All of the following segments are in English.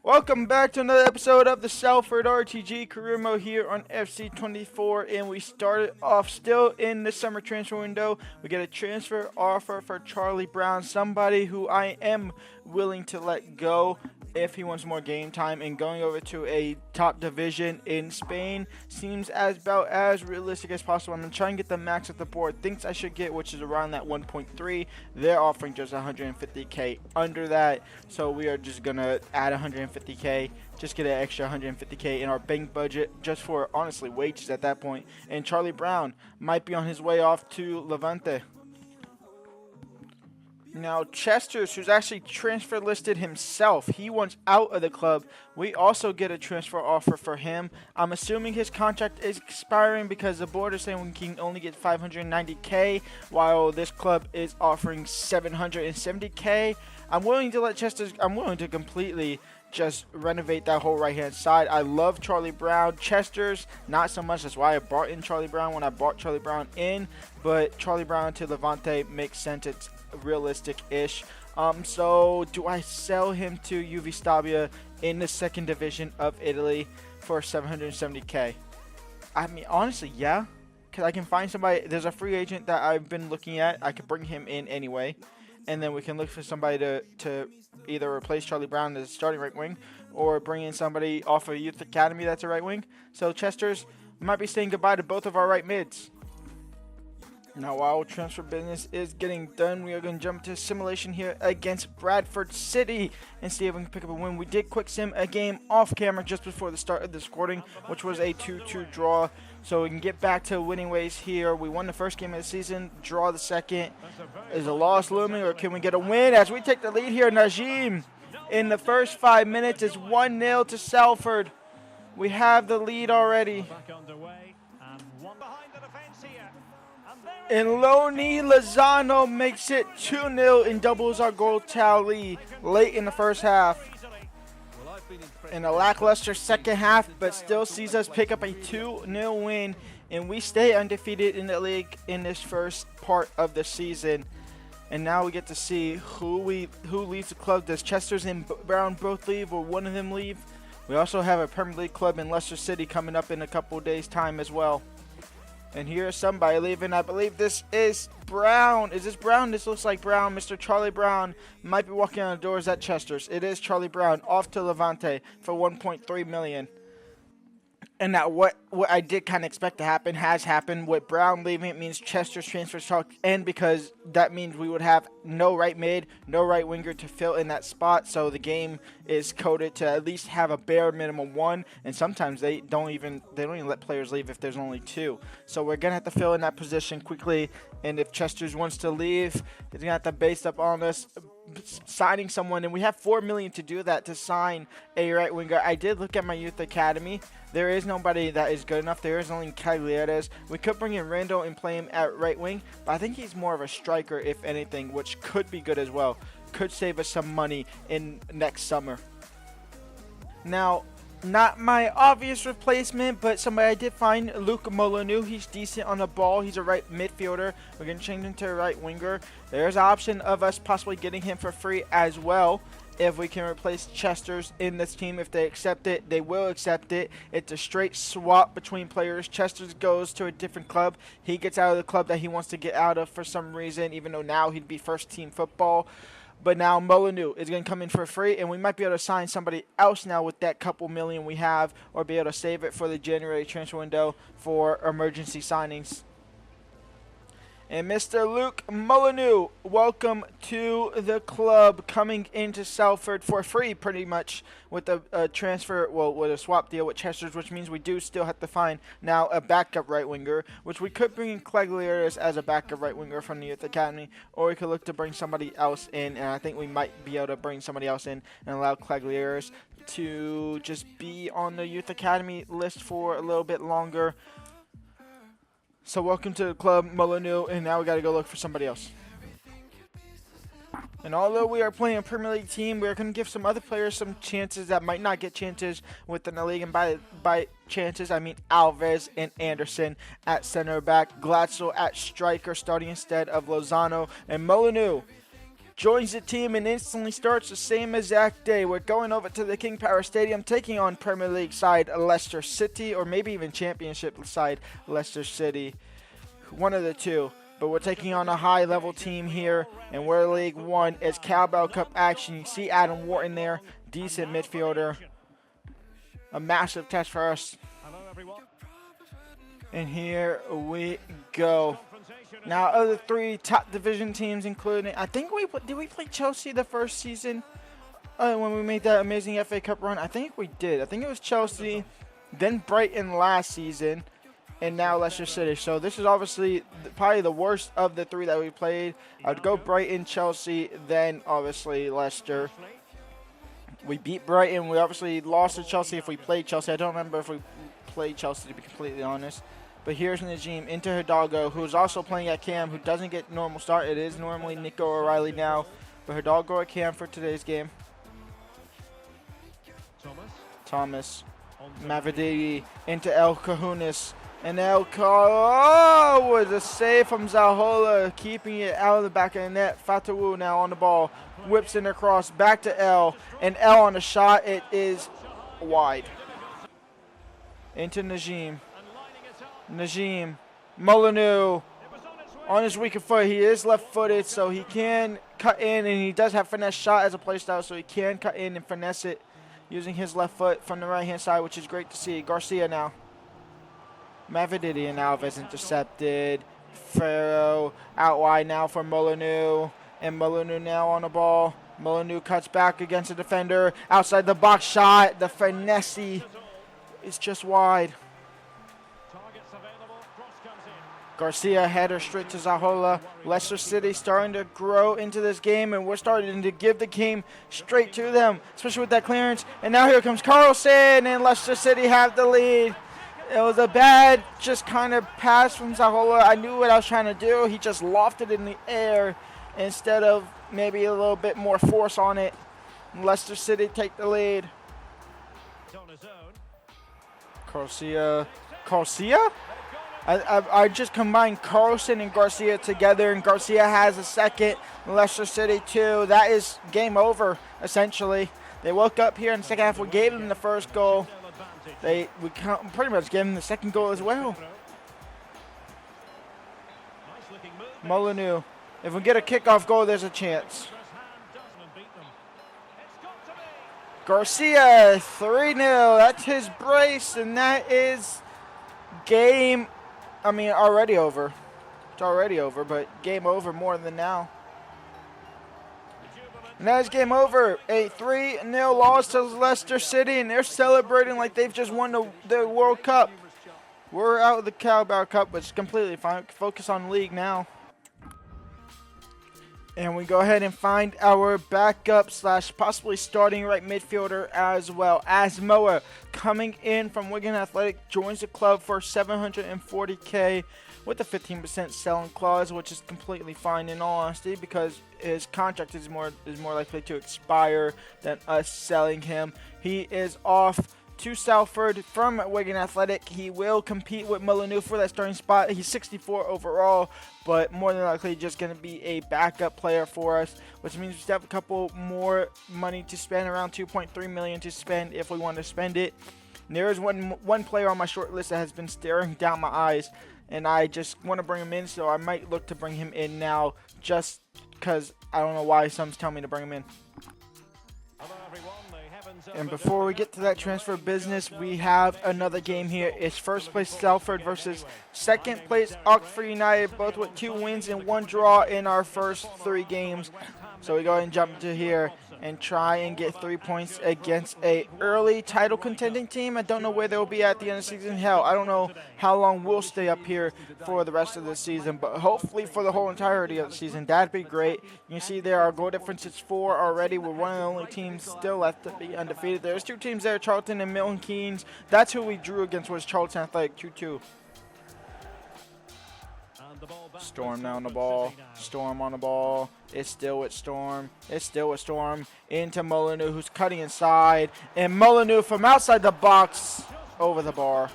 Welcome back to another episode of the Salford RTG Career Mode here on FC25, and we started off still in the summer transfer window. We get a transfer offer for Charlie Brown, somebody who I am willing to let go if he wants more game time, and going over to a top division in Spain seems about as realistic as possible. I'm going to try and get the max that the board thinks I should get, which is around that 1.3. They're offering just 150k under that, so we are just going to add 150k, just get an extra 150k in our bank budget just for, honestly, wages at that point. And Charlie Brown might be on his way off to Levante. Now, Chester's, who's actually transfer listed himself, he wants out of the club. We also get a transfer offer for him. I'm assuming his contract is expiring because the board is saying we can only get 590k, while this club is offering 770k. I'm willing to let Chester's, I'm willing to completely just renovate that whole right hand side. I love Charlie Brown. Chester's, not so much. That's why I brought in Charlie Brown when I brought Charlie Brown in, but Charlie Brown to Levante makes sense. It's realistic-ish. So do I sell him to UV Stabia in the second division of Italy for 770k? I mean, honestly, yeah, because I can find somebody. There's a free agent that I've been looking at. I could bring him in anyway, and then we can look for somebody to either replace Charlie Brown as a starting right wing or bring in somebody off of Youth Academy that's a right wing. So Chester's might be saying goodbye to both of our right mids. Now, while transfer business is getting done, we are going to jump to simulation here against Bradford City and see if we can pick up a win. We did quick sim a game off camera just before the start of this recording, which was a 2-2 draw. So we can get back to winning ways here. We won the first game of the season, draw the second. Is a loss looming, or can we get a win as we take the lead here? Najim in the first 5 minutes is 1-0 to Salford. We have the lead already. And Loni Lozano makes it 2-0 and doubles our goal tally late in the first half. In a lackluster second half, but still sees us pick up a 2-0 win, and we stay undefeated in the league in this first part of the season. And now we get to see who leaves the club. Does Chester's and Brown both leave, or one of them leave? We also have a Premier League club in Leicester City coming up in a couple days' time as well. And here's somebody leaving. I believe this is Brown. Is this Brown? This looks like Brown. Mr. Charlie Brown might be walking on the doors at Chester's. It is Charlie Brown off to Levante for 1.3 million. And now what I did kind of expect to happen has happened. With Brown leaving, it means Chester's transfer talk end, because that means we would have no right mid, no right winger to fill in that spot. So the game is coded to at least have a bare minimum one, and sometimes they don't even let players leave if there's only two. So we're gonna have to fill in that position quickly. And if Chester's wants to leave, he's gonna have to base up on us signing someone, and we have 4 million to do that, to sign a right winger. I did look at my youth academy. There is nobody that is good enough. There is only Cagliares. We could bring in Randall and play him at right wing, but I think he's more of a striker, if anything, which could be good as well. Could save us some money in next summer. Now, not my obvious replacement, but somebody I did find, Luke Molyneux. He's decent on the ball. He's a right midfielder. We're going to change him to a right winger. There's an option of us possibly getting him for free as well, if we can replace Chester's in this team. If they accept it, they will accept it. It's a straight swap between players. Chester's goes to a different club. He gets out of the club that he wants to get out of for some reason, even though now he'd be first team football. But now Molyneux is going to come in for free, and we might be able to sign somebody else now with that couple million we have, or be able to save it for the January transfer window for emergency signings. And Mr. Luke Molyneux, welcome to the club, coming into Salford for free pretty much, with a transfer, well, with a swap deal with Chester's, which means we do still have to find now a backup right winger, which we could bring in Cagliares as a backup right winger from the Youth Academy, or we could look to bring somebody else in, and I think we might be able to bring somebody else in and allow Cagliares to just be on the Youth Academy list for a little bit longer. So welcome to the club, Molyneux, and now we got to go look for somebody else. And although we are playing a Premier League team, we're going to give some other players some chances that might not get chances within the league. And by chances, I mean Alves and Anderson at center back, Glatzel at striker, starting instead of Lozano, and Molyneux joins the team and instantly starts the same exact day. We're going over to the King Power Stadium, taking on Premier League side Leicester City, or maybe even Championship side Leicester City. One of the two. But we're taking on a high-level team here, and we're League One. It's Carabao Cup action. You see Adam Wharton there, decent midfielder. A massive test for us. And here we go. Now, other three top division teams, including, I think did we play Chelsea the first season when we made that amazing FA Cup run? I think we did. I think it was Chelsea, then Brighton last season, and now Leicester City. So this is obviously probably the worst of the three that we played. I'd go Brighton, Chelsea, then obviously Leicester. We beat Brighton. We obviously lost to Chelsea if we played Chelsea. I don't remember if we played Chelsea, to be completely honest. But here's Najim into Hidalgo, who's also playing at Cam, who doesn't get normal start. It is normally Nico O'Reilly now. But Hidalgo at Cam for today's game. Thomas. Mavididi into El Cajunas. And oh, was a save from Zahola, keeping it out of the back of the net. Fatawu now on the ball. Whips in across, back to El. And El on the shot, it is wide. Into Najim. Molyneux on his weaker foot. He is left-footed, so he can cut in, and he does have finesse shot as a play style, so he can cut in and finesse it using his left foot from the right-hand side, which is great to see. Garcia now. Mavididi and Alves intercepted. Ferro out wide now for Molyneux, and Molyneux now on the ball. Molyneux cuts back against the defender. Outside the box shot. The finesse is just wide. Garcia header straight to Zahola. Leicester City starting to grow into this game, and we're starting to give the game straight to them, especially with that clearance. And now here comes Carlson, and Leicester City have the lead. It was a bad just kind of pass from Zahola. I knew what I was trying to do. He just lofted it in the air instead of maybe a little bit more force on it. And Leicester City take the lead. Garcia? I just combined Carlson and Garcia together, and Garcia has a second. Leicester City 2. That is game over, essentially. They woke up here in the second half. We gave them the first goal. We pretty much gave them the second goal as well. Molyneux. If we get a kickoff goal, there's a chance. Garcia, 3-0. That's his brace, and that is game. I mean, already over. It's already over, but game over more than now. And that is game over. A 3-0 loss to Leicester City, and they're celebrating like they've just won the World Cup. We're out of the Carabao Cup, which is completely fine. Focus on league now. And we go ahead and find our backup / possibly starting right midfielder as well. Asmoa coming in from Wigan Athletic, joins the club for $740K with a 15% selling clause, which is completely fine in all honesty because his contract is more likely to expire than us selling him. He is off to Salford from Wigan Athletic. He will compete with Molyneux for that starting spot. He's 64 overall, but more than likely just going to be a backup player for us, which means we still have a couple more money to spend, around $2.3 million to spend if we want to spend it. And there is one player on my short list that has been staring down my eyes, and I just want to bring him in, so I might look to bring him in now just because I don't know why someone's telling me to bring him in. And before we get to that transfer business, we have another game here. It's first place Salford versus second place Oxford United, both with 2 wins and 1 draw in our first 3 games. So we go ahead and jump into here and try and get 3 points against a early title contending team. I don't know where they'll be at the end of the season. Hell, I don't know how long we'll stay up here for the rest of the season, but hopefully for the whole entirety of the season. That'd be great. You see there, our goal difference is 4 already. We're one of the only teams still left to be undefeated. There's 2 teams there, Charlton and Milton Keynes. That's who we drew against, was Charlton Athletic 2-2. Storm now on the ball. Storm on the ball. It's still with Storm. It's still with Storm. Into Molyneux, who's cutting inside. And Molyneux from outside the box over the bar.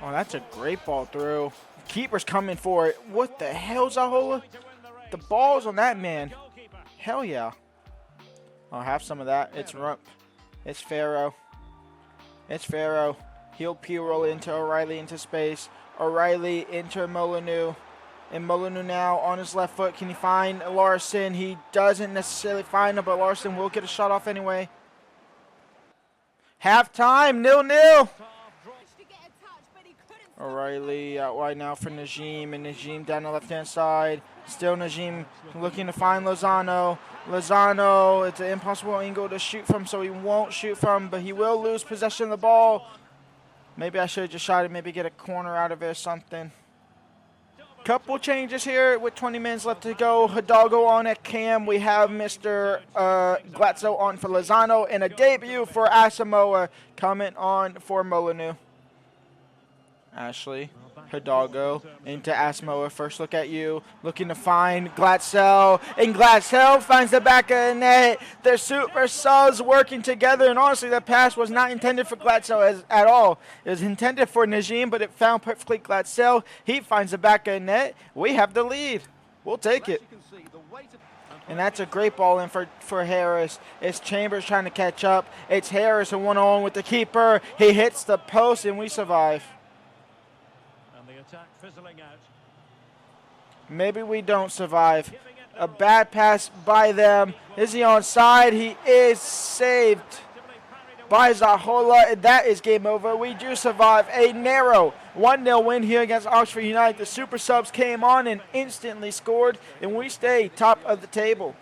Oh, that's a great ball through. Keeper's coming for it. What the hell, Zahola? The ball's on that man. Hell yeah. I'll have some of that. It's Rump. It's Pharaoh. It's Pharaoh. He'll P-roll into O'Reilly into space. O'Reilly into Molyneux. And Molyneux now on his left foot. Can he find Larson? He doesn't necessarily find him, but Larson will get a shot off anyway. Halftime, 0-0. O'Reilly out wide now for Najim, and Najim down the left-hand side. Still Najim looking to find Lozano. Lozano, it's an impossible angle to shoot from, so he won't shoot from, but he will lose possession of the ball. Maybe I should have just shot it, maybe get a corner out of it or something. Couple changes here with 20 minutes left to go. Hidalgo on at cam. We have Mr. Glatzo on for Lozano, and a debut for Asamoah coming on for Molyneux. Ashley, Hidalgo into Asamoah. First look at you. Looking to find Glatzel. And Glatzel finds the back of the net. They're super subs working together. And honestly, that pass was not intended for Glatzel at all. It was intended for Najim, but it found perfectly Glatzel. He finds the back of the net. We have the lead. We'll take it. And that's a great ball in for Harris. It's Chambers trying to catch up. It's Harris who one-on-one with the keeper. He hits the post, and we survive. Maybe we don't survive. A bad pass by them. Is he onside? He is saved by Zahola, and that is game over. We do survive a narrow 1-0 win here against Oxford United. The super subs came on and instantly scored, and we stay top of the table.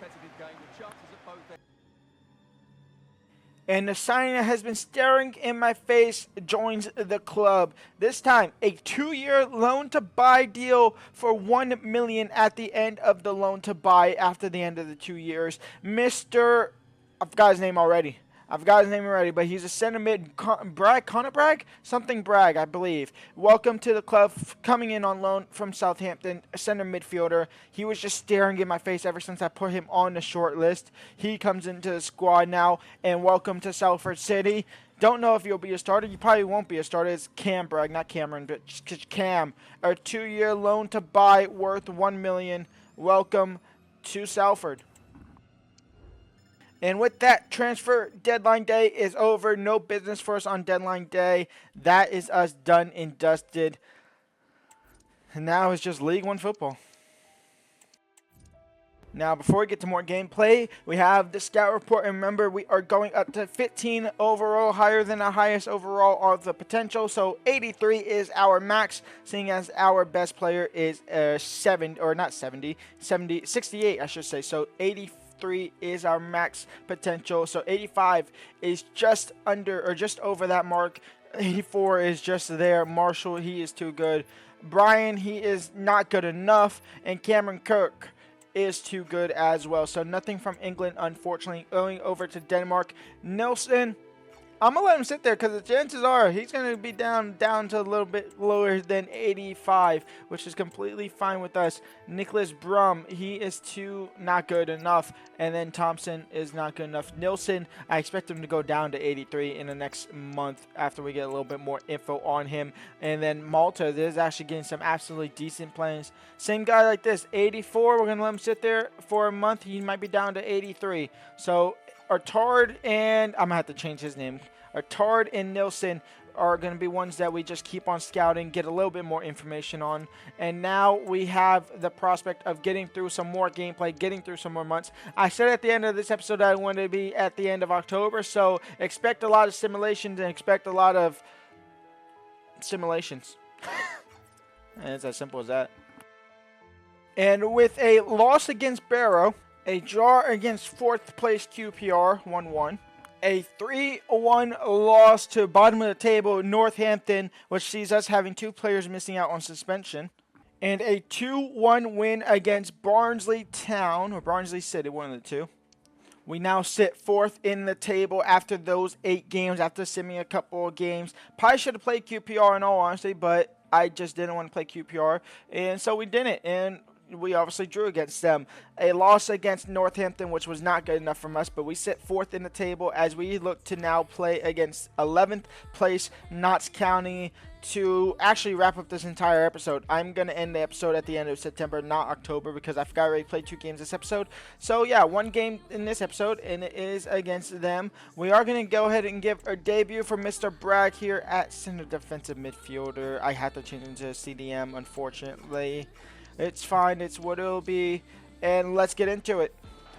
And the signing that has been staring in my face joins the club. This time, a 2-year loan-to-buy deal for $1 million at the end of the loan-to-buy after the end of the 2 years. Mr. I've got his name already. But he's a center mid, Connor Bragg? Something Bragg, I believe. Welcome to the club, coming in on loan from Southampton, a center midfielder. He was just staring in my face ever since I put him on the short list. He comes into the squad now, and welcome to Salford City. Don't know if you'll be a starter. You probably won't be a starter. It's Cam Bragg, not Cameron, but Cam. A 2-year loan to buy worth $1 million. Welcome to Salford. And with that, transfer deadline day is over. No business for us on deadline day. That is us done and dusted. And now it's just League One football. Now, before we get to more gameplay, we have the scout report. And remember, we are going up to 15 overall, higher than the highest overall of the potential. So 83 is our max, seeing as our best player is 68, I should say. So 83 is our max potential. So 85 is just under or just over that mark. 84 is just there. Marshall, he is too good. Brian, he is not good enough. And Cameron Kirk is too good as well. So nothing from England, unfortunately. Going over to Denmark. Nelson, I'm going to let him sit there because the chances are he's going to be down to a little bit lower than 85, which is completely fine with us. Nicholas Brum, he is too not good enough. And then Thompson is not good enough. Nilsson, I expect him to go down to 83 in the next month after we get a little bit more info on him. And then Malta, there's actually getting some absolutely decent plays. Same guy like this, 84. We're going to let him sit there for a month. He might be down to 83. So Artard and I'm going to have to change his name. Artard and Nilsson are going to be ones that we just keep on scouting, get a little bit more information on. And now we have the prospect of getting through some more gameplay, getting through some more months. I said at the end of this episode that I wanted to be at the end of October, so expect a lot of simulations and expect a lot of simulations. And it's as simple as that. And with a loss against Barrow, a draw against 4th place QPR, 1-1. A 3-1 loss to bottom of the table Northampton, which sees us having 2 players missing out on suspension. And a 2-1 win against Barnsley Town, or Barnsley City, one of the two. We now sit 4th in the table after those 8 games, after simming a couple of games. Probably should have played QPR in all honesty, but I just didn't want to play QPR, and so we didn't. And we obviously drew against them. A loss against Northampton, which was not good enough from us, but we sit 4th in the table as we look to now play against 11th place Notts County to actually wrap up this entire episode. I'm going to end the episode at the end of September, not October, because I forgot I already played 2 games this episode. So yeah, 1 game in this episode, and it is against them. We are going to go ahead and give our debut for Mr. Bragg here at center defensive midfielder. I had to change into CDM, unfortunately. It's fine, it's what it'll be, and let's get into it.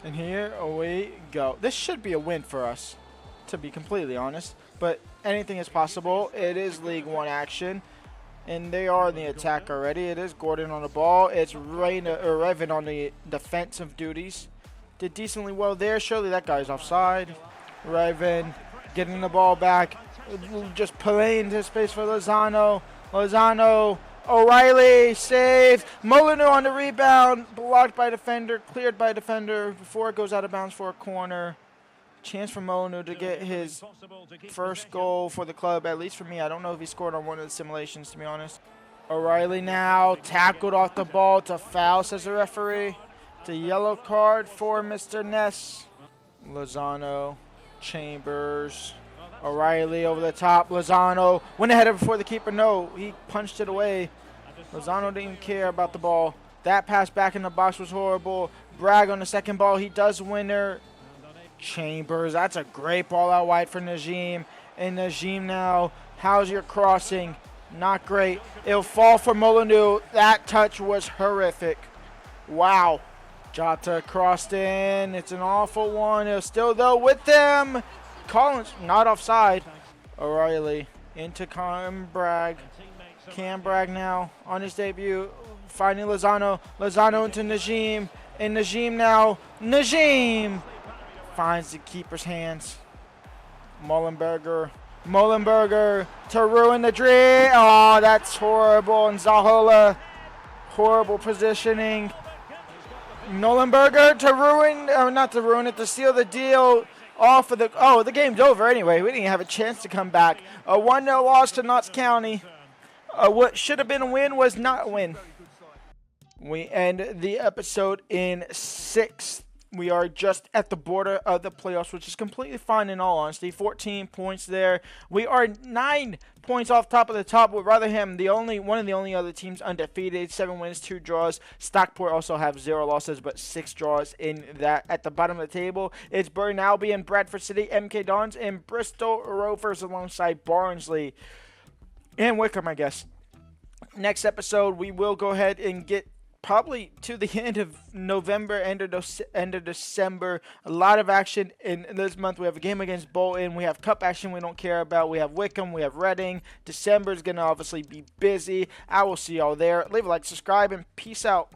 And here we go. This should be a win for us, to be completely honest, but anything is possible. It is League One action, and they are in the attack already. It is Gordon on the ball. It's Revan on the defensive duties. Did decently well there. Surely that guy's offside. Revan getting the ball back, just playing to space for Lozano. O'Reilly saved. Molyneux on the rebound, blocked by defender, cleared by defender before it goes out of bounds for a corner. Chance for Molyneux to get his first goal for the club, at least for me. I don't know if he scored on one of the simulations, to be honest. O'Reilly now tackled off the ball to foul, says the referee. It's a yellow card for Mr. Ness. Lozano, Chambers, O'Reilly over the top. Lozano went ahead before the keeper. No, he punched it away. Lozano didn't even care about the ball. That pass back in the box was horrible. Bragg on the second ball. He does winner. Chambers, that's a great ball out wide for Najim. And Najim now, how's your crossing? Not great. It'll fall for Molyneux. That touch was horrific. Wow. Jota crossed in. It's an awful one. It'll still, though, with them. Collins, not offside. O'Reilly into Bragg. Cam Bragg now on his debut. Finding Lozano. Lozano into Najim. And Najim now. Najim finds the keeper's hands. Mullenberger to ruin the dream. Oh, that's horrible. And Zahola, horrible positioning. Nollenberger to ruin, or not to ruin it, to seal the deal. Off of the game's over anyway. We didn't have a chance to come back. A 1-0 loss to Notts County. What should have been a win was not a win. We end the episode in 6th. We are just at the border of the playoffs, which is completely fine in all honesty. 14 points there. We are 9 points off top of the top with Rotherham, one of the only other teams undefeated. 7 wins, 2 draws. Stockport also have 0 losses, but 6 draws in that. At the bottom of the table, it's Burton Albion, Bradford City, MK Dons, and Bristol Rovers alongside Barnsley and Wickham, I guess. Next episode, we will go ahead and get probably to the end of November, end of December. A lot of action in this month. We have a game against Bolton. We have cup action we don't care about. We have Wickham. We have Reading. December is going to obviously be busy. I will see y'all there. Leave a like, subscribe, and peace out.